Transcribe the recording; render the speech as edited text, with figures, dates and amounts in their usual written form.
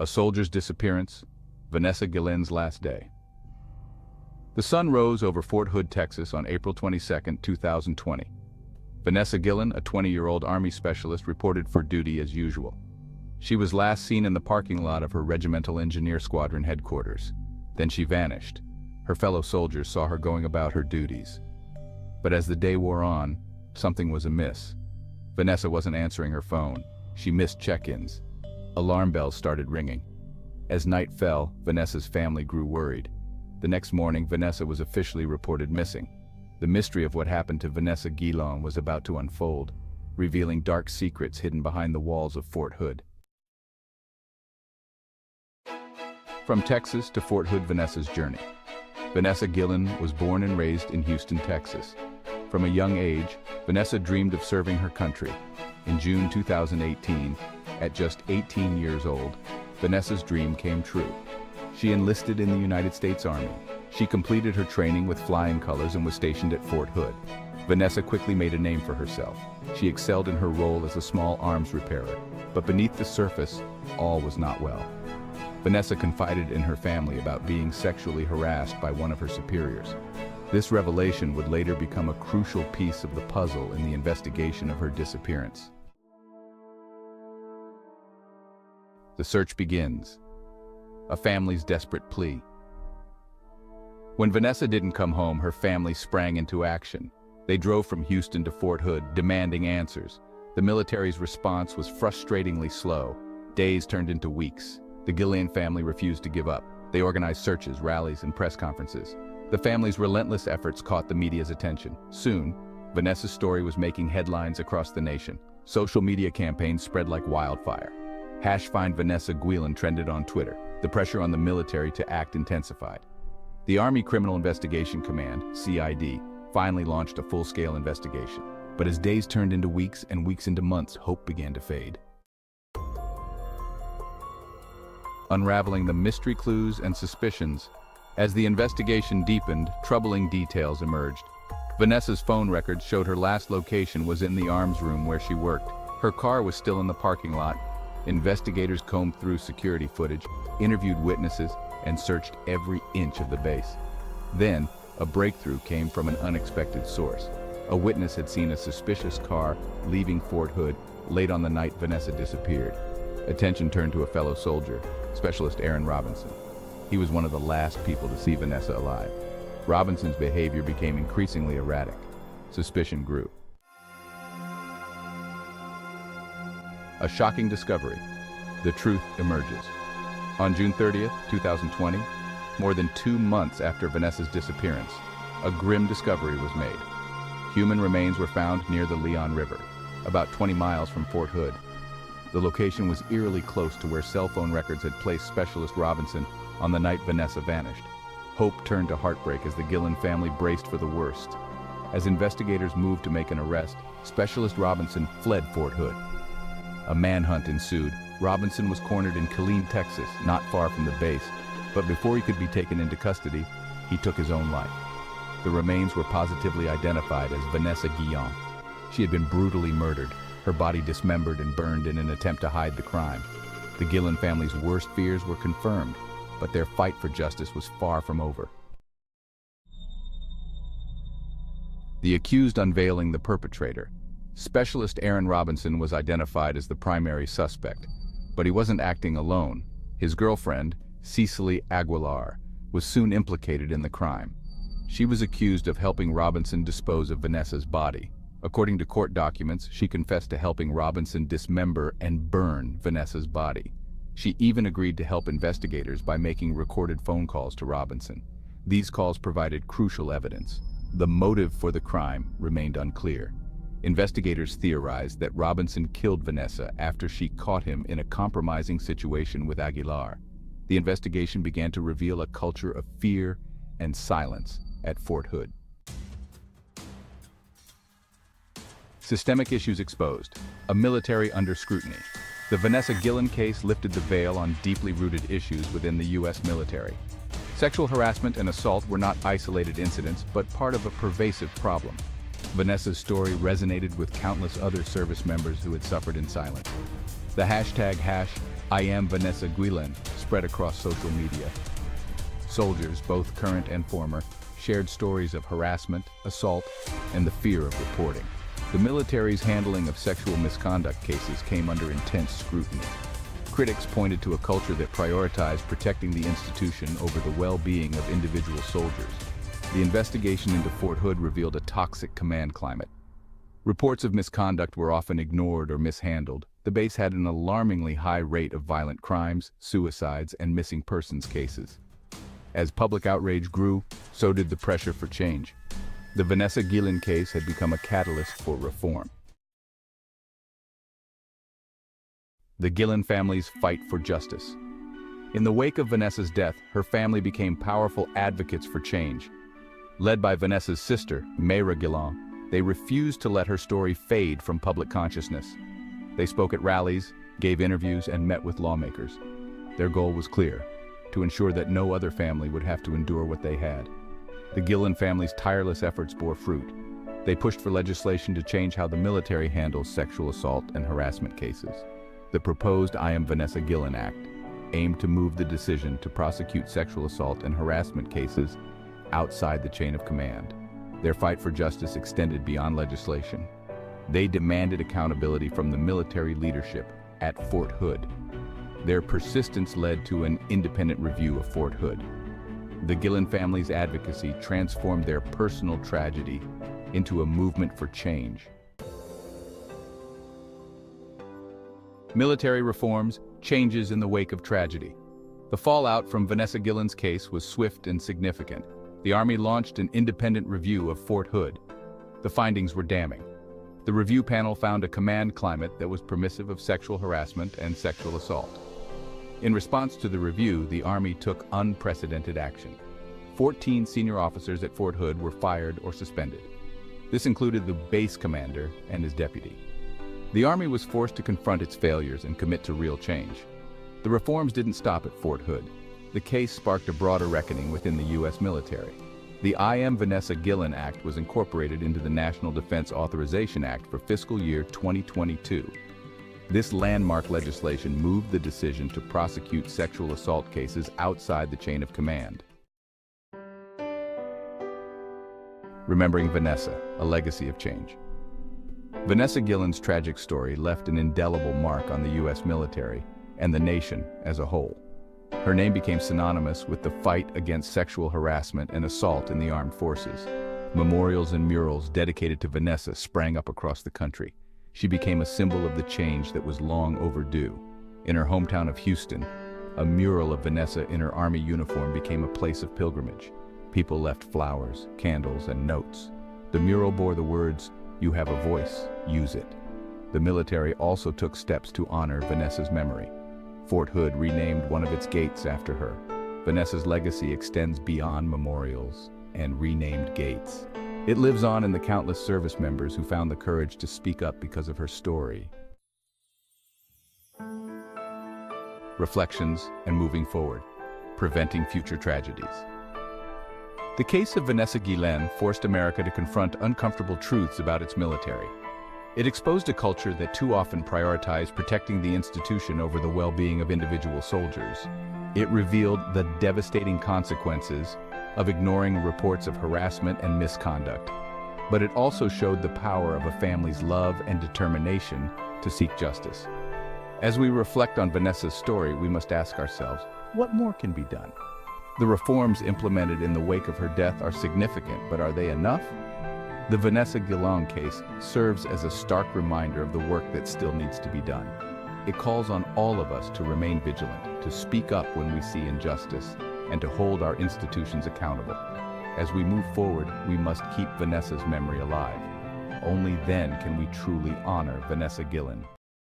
A soldier's disappearance, Vanessa Guillen's last day. The sun rose over Fort Hood, Texas on April 22, 2020. Vanessa Guillen, a 20-year-old Army specialist, reported for duty as usual. She was last seen in the parking lot of her Regimental Engineer Squadron headquarters. Then she vanished. Her fellow soldiers saw her going about her duties. But as the day wore on, something was amiss. Vanessa wasn't answering her phone. She missed check-ins. Alarm bells started ringing. As night fell, Vanessa's family grew worried. The next morning, Vanessa was officially reported missing. The mystery of what happened to Vanessa Guillen was about to unfold, revealing dark secrets hidden behind the walls of Fort Hood. From Texas to Fort Hood, Vanessa's journey. Vanessa Guillen was born and raised in Houston, Texas. From a young age, Vanessa dreamed of serving her country. In June 2018, at just 18 years old, Vanessa's dream came true. She enlisted in the United States Army. She completed her training with flying colors and was stationed at Fort Hood. Vanessa quickly made a name for herself. She excelled in her role as a small arms repairer, but beneath the surface, all was not well. Vanessa confided in her family about being sexually harassed by one of her superiors. This revelation would later become a crucial piece of the puzzle in the investigation of her disappearance. The search begins. A family's desperate plea. When Vanessa didn't come home, her family sprang into action. They drove from Houston to Fort Hood, demanding answers. The military's response was frustratingly slow. Days turned into weeks. The Guillen family refused to give up. They organized searches, rallies, and press conferences. The family's relentless efforts caught the media's attention. Soon, Vanessa's story was making headlines across the nation. Social media campaigns spread like wildfire. #FindVanessa Guillen trended on Twitter. The pressure on the military to act intensified. The Army Criminal Investigation Command, CID, finally launched a full-scale investigation. But as days turned into weeks and weeks into months, hope began to fade. Unraveling the mystery clues and suspicions. As the investigation deepened, troubling details emerged. Vanessa's phone records showed her last location was in the arms room where she worked. Her car was still in the parking lot. Investigators combed through security footage, interviewed witnesses, and searched every inch of the base. Then, a breakthrough came from an unexpected source. A witness had seen a suspicious car leaving Fort Hood late on the night Vanessa disappeared. Attention turned to a fellow soldier, Specialist Aaron Robinson. He was one of the last people to see Vanessa alive. Robinson's behavior became increasingly erratic. Suspicion grew. A shocking discovery. The truth emerges. On June 30th, 2020, more than 2 months after Vanessa's disappearance, a grim discovery was made. Human remains were found near the Leon River, about 20 miles from Fort Hood. The location was eerily close to where cell phone records had placed Specialist Robinson on the night Vanessa vanished. Hope turned to heartbreak as the Guillen family braced for the worst. As investigators moved to make an arrest, Specialist Robinson fled Fort Hood. A manhunt ensued. Robinson was cornered in Killeen, Texas, not far from the base, but before he could be taken into custody, he took his own life. The remains were positively identified as Vanessa Guillen. She had been brutally murdered, her body dismembered and burned in an attempt to hide the crime. The Guillen family's worst fears were confirmed, but their fight for justice was far from over. The accused unveiling the perpetrator. Specialist Aaron Robinson was identified as the primary suspect, but he wasn't acting alone. His girlfriend, Cecily Aguilar, was soon implicated in the crime. She was accused of helping Robinson dispose of Vanessa's body. According to court documents, she confessed to helping Robinson dismember and burn Vanessa's body. She even agreed to help investigators by making recorded phone calls to Robinson. These calls provided crucial evidence. The motive for the crime remained unclear. Investigators theorized that Robinson killed Vanessa after she caught him in a compromising situation with Aguilar. The investigation began to reveal a culture of fear and silence at Fort Hood. Systemic issues exposed. A military under scrutiny. The Vanessa Guillen case lifted the veil on deeply rooted issues within the U.S. military. Sexual harassment and assault were not isolated incidents, but part of a pervasive problem. Vanessa's story resonated with countless other service members who had suffered in silence. The hashtag #IamVanessaGuillen spread across social media. Soldiers, both current and former, shared stories of harassment, assault, and the fear of reporting. The military's handling of sexual misconduct cases came under intense scrutiny. Critics pointed to a culture that prioritized protecting the institution over the well-being of individual soldiers. The investigation into Fort Hood revealed a toxic command climate. Reports of misconduct were often ignored or mishandled. The base had an alarmingly high rate of violent crimes, suicides, and missing persons cases. As public outrage grew, so did the pressure for change. The Vanessa Guillen case had become a catalyst for reform. The Guillen family's fight for justice. In the wake of Vanessa's death, her family became powerful advocates for change. Led by Vanessa's sister, Vanessa Guillen, they refused to let her story fade from public consciousness. They spoke at rallies, gave interviews, and met with lawmakers. Their goal was clear: to ensure that no other family would have to endure what they had. The Guillen family's tireless efforts bore fruit. They pushed for legislation to change how the military handles sexual assault and harassment cases. The proposed I Am Vanessa Guillen Act aimed to move the decision to prosecute sexual assault and harassment cases outside the chain of command. Their fight for justice extended beyond legislation. They demanded accountability from the military leadership at Fort Hood. Their persistence led to an independent review of Fort Hood. The Guillen family's advocacy transformed their personal tragedy into a movement for change. Military reforms, changes in the wake of tragedy. The fallout from Vanessa Guillen's case was swift and significant. The Army launched an independent review of Fort Hood. The findings were damning. The review panel found a command climate that was permissive of sexual harassment and sexual assault. In response to the review, the Army took unprecedented action. 14 senior officers at Fort Hood were fired or suspended. This included the base commander and his deputy. The Army was forced to confront its failures and commit to real change. The reforms didn't stop at Fort Hood. The case sparked a broader reckoning within the U.S. military. The I Am Vanessa Guillen Act was incorporated into the National Defense Authorization Act for fiscal year 2022. This landmark legislation moved the decision to prosecute sexual assault cases outside the chain of command. Remembering Vanessa, a legacy of change. Vanessa Guillen's tragic story left an indelible mark on the U.S. military and the nation as a whole. Her name became synonymous with the fight against sexual harassment and assault in the armed forces. Memorials and murals dedicated to Vanessa sprang up across the country. She became a symbol of the change that was long overdue. In her hometown of Houston, a mural of Vanessa in her Army uniform became a place of pilgrimage. People left flowers, candles, and notes. The mural bore the words, "You have a voice, use it." The military also took steps to honor Vanessa's memory. Fort Hood renamed one of its gates after her. Vanessa's legacy extends beyond memorials and renamed gates. It lives on in the countless service members who found the courage to speak up because of her story. Reflections and moving forward, preventing future tragedies. The case of Vanessa Guillen forced America to confront uncomfortable truths about its military. It exposed a culture that too often prioritized protecting the institution over the well-being of individual soldiers. It revealed the devastating consequences of ignoring reports of harassment and misconduct. But it also showed the power of a family's love and determination to seek justice. As we reflect on Vanessa's story, we must ask ourselves, what more can be done? The reforms implemented in the wake of her death are significant, but are they enough? The Vanessa Guillen case serves as a stark reminder of the work that still needs to be done. It calls on all of us to remain vigilant, to speak up when we see injustice, and to hold our institutions accountable. As we move forward, we must keep Vanessa's memory alive. Only then can we truly honor Vanessa Guillen.